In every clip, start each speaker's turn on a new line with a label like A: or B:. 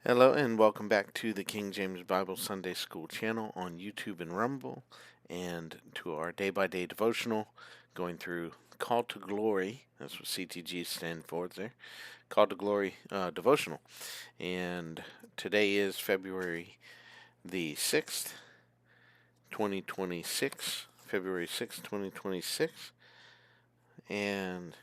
A: Hello and welcome back to the King James Bible Sunday School channel on YouTube and Rumble, and to our day-by-day devotional going through Call to Glory. That's what CTG stands for there. Call to Glory devotional. And today is February the 6th, 2026. February 6th, 2026. And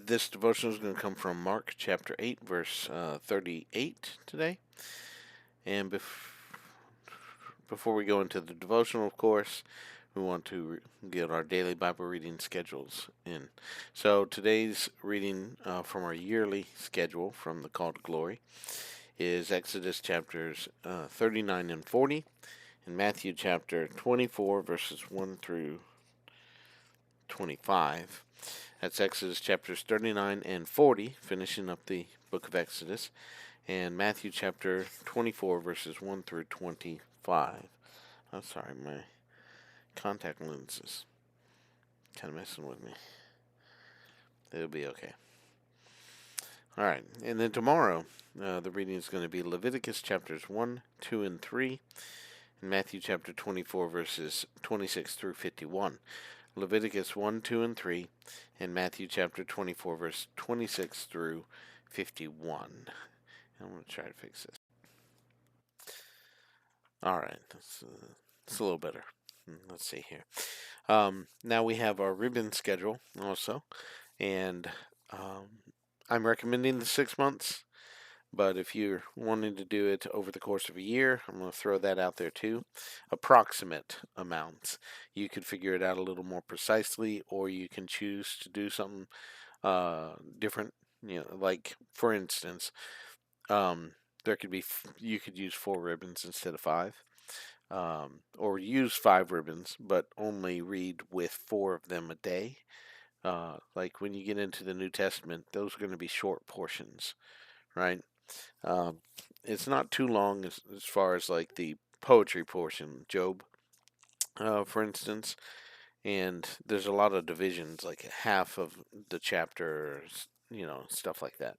A: this devotional is going to come from Mark chapter 8, verse 38 today. And before we go into the devotional, of course, we want to get our daily Bible reading schedules in. So today's reading from our yearly schedule from the Call to Glory is Exodus chapters 39 and 40, and Matthew chapter 24, verses 1 through 25. That's Exodus chapters 39 and 40, finishing up the book of Exodus, and Matthew chapter 24, verses 1 through 25. I'm sorry, my contact lenses kind of messing with me. It'll be okay. All right, and then tomorrow, the reading is going to be Leviticus chapters 1, 2, and 3, and Matthew chapter 24, verses 26 through 51. Leviticus 1, 2, and 3, and Matthew chapter 24, verse 26 through 51. I'm going to try to fix this. All right, that's a little better. Let's see here. Now we have our ribbon schedule also, and I'm recommending the 6 months, but if you're wanting to do it over the course of a year, I'm going to throw that out there too. Approximate amounts. You could figure it out a little more precisely, or you can choose to do something different. Like for instance, there could be you could use 4 ribbons instead of 5. Or use 5 ribbons, but only read with 4 of them a day. Like when you get into the New Testament, those are going to be short portions, right? It's not too long as far as like the poetry portion, Job, for instance, and there's a lot of divisions, like half of the chapter, stuff like that.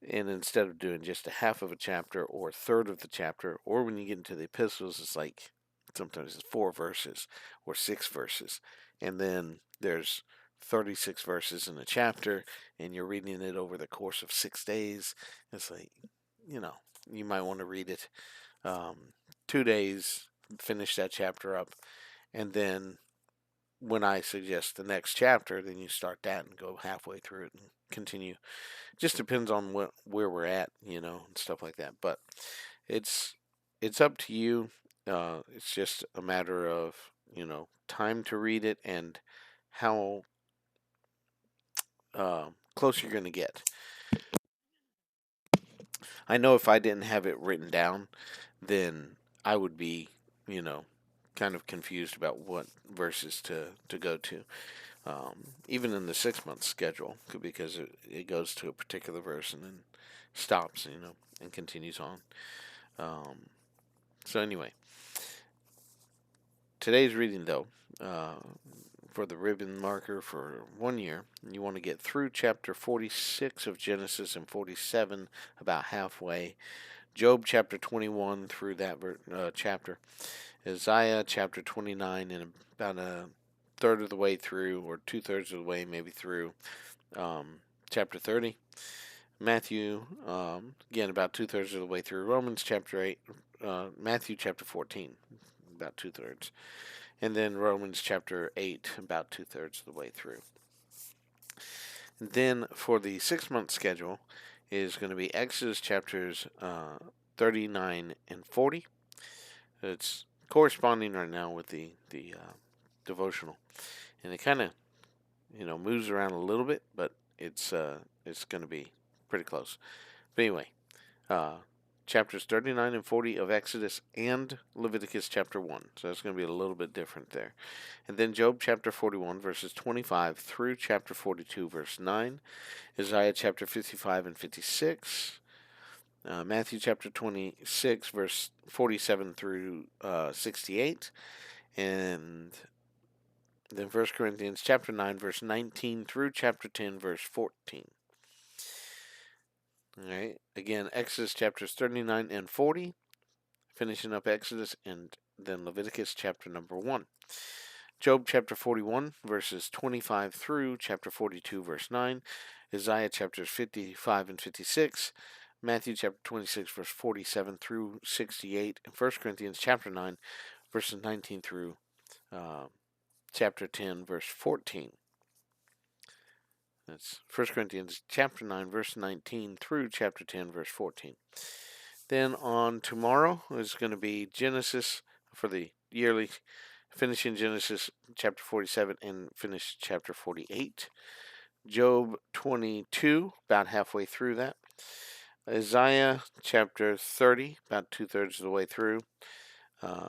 A: And instead of doing just a half of a chapter or a third of the chapter, or when you get into the epistles, it's like sometimes it's 4 verses or 6 verses. And then there's 36 verses in a chapter, and you're reading it over the course of 6 days. It's like, you might want to read it 2 days, finish that chapter up, and then when I suggest the next chapter, then you start that and go halfway through it and continue. Just depends on where we're at, and stuff like that. But it's up to you. It's just a matter of time to read it and how close you're going to get. I know if I didn't have it written down, then I would be, kind of confused about what verses to go to. Even in the 6 month schedule, because it goes to a particular verse and then stops, and continues on. So anyway, today's reading though, for the ribbon marker for 1 year, you want to get through chapter 46 of Genesis and 47, about halfway. Job chapter 21 through that chapter. Isaiah chapter 29 and about a third of the way through, or 2/3 of the way maybe through chapter 30. Matthew, again, about 2/3 of the way through. Romans chapter 8. Matthew chapter 14, about 2/3. And then Romans chapter 8, about 2/3 of the way through. And then for the 6 month schedule is going to be Exodus chapters 39 and 40. It's corresponding right now with the devotional, and it kind of moves around a little bit, but it's going to be pretty close. But anyway, chapters 39 and 40 of Exodus and Leviticus chapter 1. So it's going to be a little bit different there. And then Job chapter 41, verses 25 through chapter 42, verse 9. Isaiah chapter 55 and 56. Matthew chapter 26, verse 47 through 68. And then 1 Corinthians chapter 9, verse 19 through chapter 10, verse 14. All right. Again, Exodus chapters 39 and 40, finishing up Exodus, and then Leviticus chapter number 1. Job chapter 41, verses 25 through chapter 42, verse 9. Isaiah chapters 55 and 56. Matthew chapter 26, verse 47 through 68. And 1 Corinthians chapter 9, verses 19 through uh, chapter 10, verse 14. That's 1 Corinthians chapter 9, verse 19 through chapter 10, verse 14. Then on tomorrow is going to be Genesis for the yearly, finishing Genesis chapter 47 and finish chapter 48. Job 22, about halfway through that. Isaiah chapter 30, about 2/3 of the way through.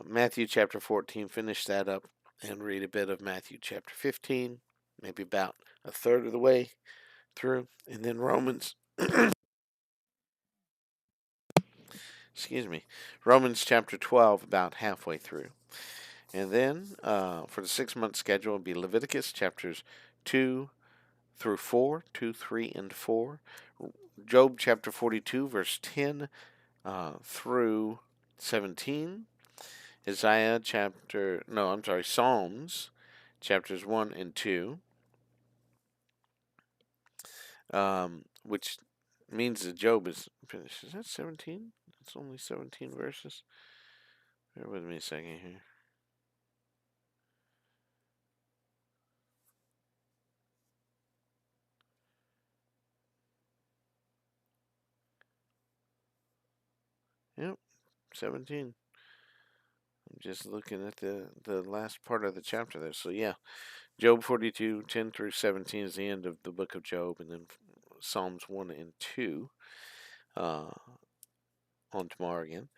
A: Matthew chapter 14, finish that up and read a bit of Matthew chapter 15, maybe about a third of the way through. And then Romans, excuse me, Romans chapter 12, about halfway through. And then for the 6-month schedule, it'll be Leviticus chapters 2 through 4, 2, 3, and 4. Job chapter 42, verse 10 through 17. Psalms chapters 1 and 2, which means that Job is finished. Is that 17? It's only 17 verses. Bear with me a second here. Yep, 17. I'm just looking at the last part of the chapter there. So yeah, Job 42, 10 through 17 is the end of the book of Job, and then Psalms 1 and 2 on tomorrow again.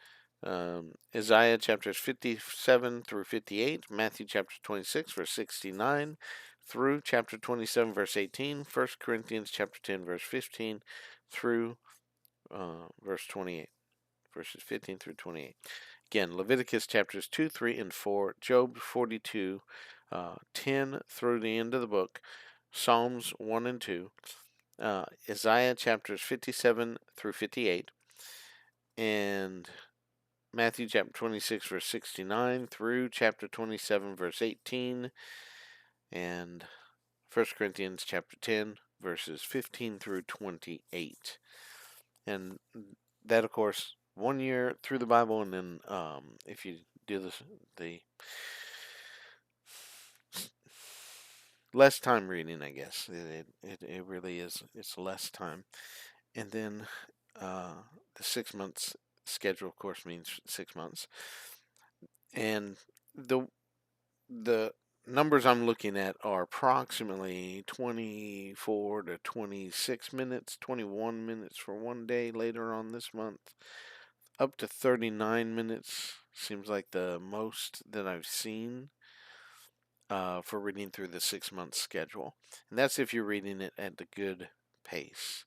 A: Isaiah chapters 57 through 58, Matthew chapter 26, verse 69 through chapter 27, verse 18, 1 Corinthians chapter 10, verse 15 through verse 28, verses 15 through 28. Again, Leviticus chapters 2, 3, and 4, Job 42, 10 through the end of the book, Psalms 1 and 2, Isaiah chapters 57 through 58, and Matthew chapter 26, verse 69 through chapter 27, verse 18, and 1 Corinthians chapter 10, verses 15 through 28. And that, of course, 1 year through the Bible, and then if you do the less time reading, I guess. It really is. It's less time. And then the 6 months schedule, of course, means 6 months. And the numbers I'm looking at are approximately 24 to 26 minutes, 21 minutes for one day later on this month, up to 39 minutes seems like the most that I've seen for reading through the 6-month schedule. And that's if you're reading it at a good pace.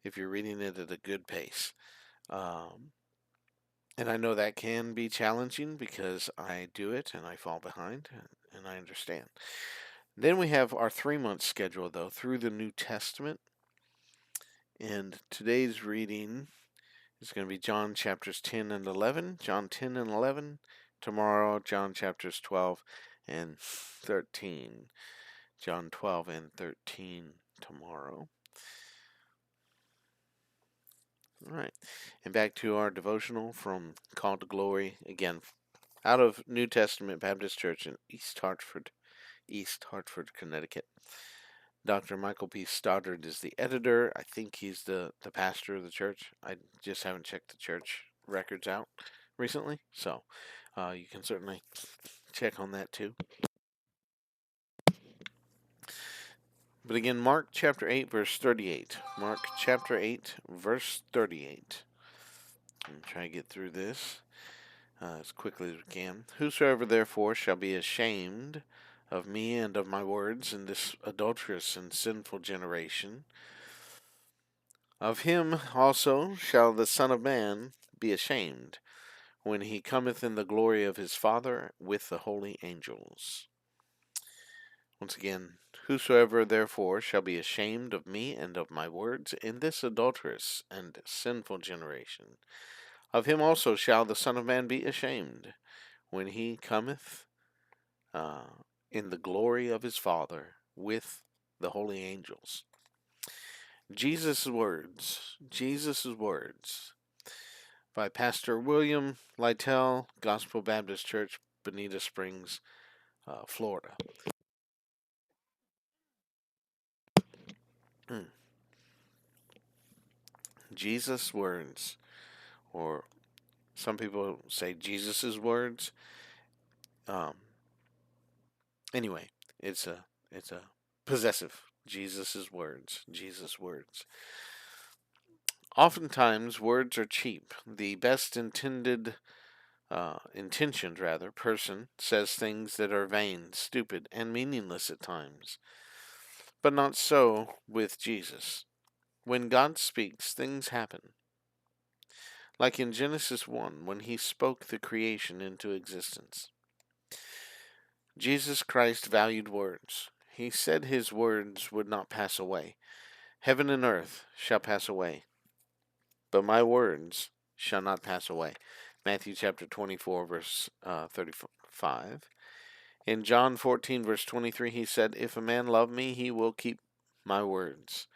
A: If you're reading it at a good pace. And I know that can be challenging because I do it and I fall behind, and I understand. Then we have our 3-month schedule, though, through the New Testament. And today's reading is going to be John chapters 10 and 11. John 10 and 11. Tomorrow, John chapters 12 and 13. John 12 and 13 tomorrow. All right. And back to our devotional from Call to Glory. Again, out of New Testament Baptist Church in East Hartford, Connecticut. Dr. Michael P. Stoddard is the editor. I think he's the pastor of the church. I just haven't checked the church records out recently, so you can certainly check on that too. But again, Mark chapter 8, verse 38. Mark chapter 8, verse 38. I'm trying to get through this as quickly as we can. Whosoever therefore shall be ashamed of me and of my words in this adulterous and sinful generation, of him also shall the Son of Man be ashamed, when he cometh in the glory of his Father with the holy angels. Once again, whosoever therefore shall be ashamed of me and of my words in this adulterous and sinful generation, of him also shall the Son of Man be ashamed, when he cometh uh, in the glory of his Father with the holy angels. Jesus' words. Jesus' words. By Pastor William Lytell, Gospel Baptist Church, Bonita Springs, Florida. Jesus' words, or some people say Jesus' words. Um, anyway, it's a possessive. Jesus' words. Jesus' words. Oftentimes, words are cheap. The best intentioned person says things that are vain, stupid, and meaningless at times. But not so with Jesus. When God speaks, things happen. Like in Genesis 1, when he spoke the creation into existence. Jesus Christ valued words. He said his words would not pass away. Heaven and earth shall pass away, but my words shall not pass away. Matthew chapter 24, verse 35. In John 14, verse 23, he said, If a man love me, he will keep my words.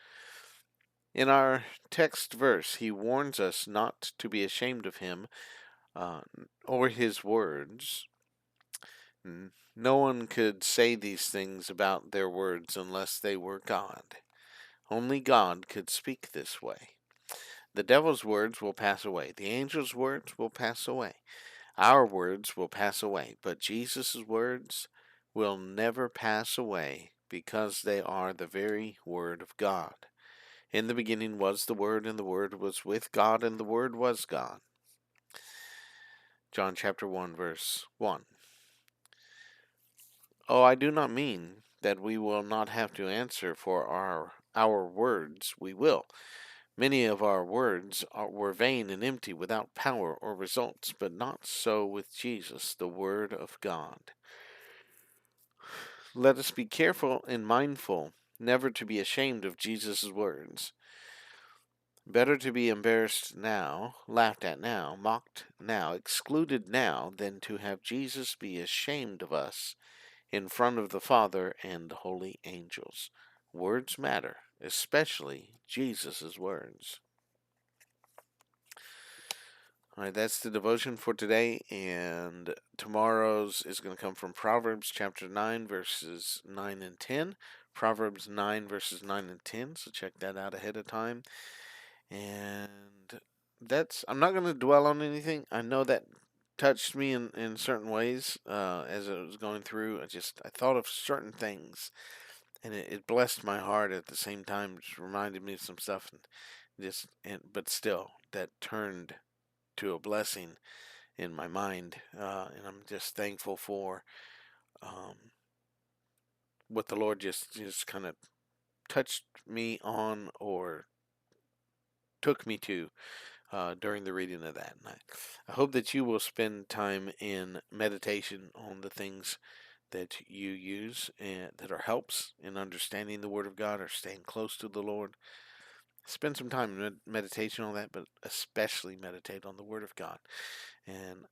A: In our text verse, he warns us not to be ashamed of him or his words. No one could say these things about their words unless they were God. Only God could speak this way. The devil's words will pass away. The angel's words will pass away. Our words will pass away. But Jesus' words will never pass away because they are the very Word of God. In the beginning was the Word, and the Word was with God, and the Word was God. John chapter 1, verse 1. Oh, I do not mean that we will not have to answer for our words. We will. Many of our words were vain and empty, without power or results, but not so with Jesus, the Word of God. Let us be careful and mindful never to be ashamed of Jesus' words. Better to be embarrassed now, laughed at now, mocked now, excluded now, than to have Jesus be ashamed of us in front of the Father and the holy angels. Words matter, especially Jesus' words. All right, that's the devotion for today, and tomorrow's is going to come from Proverbs chapter 9, verses 9 and 10. Proverbs 9, verses 9 and 10, so check that out ahead of time. And I'm not going to dwell on anything. I know that touched me in certain ways as I was going through. I thought of certain things, and it blessed my heart at the same time. Just reminded me of some stuff, but still, that turned to a blessing in my mind, and I'm just thankful for what the Lord just kind of touched me on or took me to during the reading of that. And I hope that you will spend time in meditation on the things that you use and that are helps in understanding the Word of God or staying close to the Lord. Spend some time in meditation on that, but especially meditate on the Word of God. And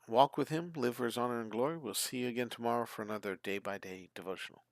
A: walk with Him, live for His honor and glory. We'll see you again tomorrow for another day-by-day devotional.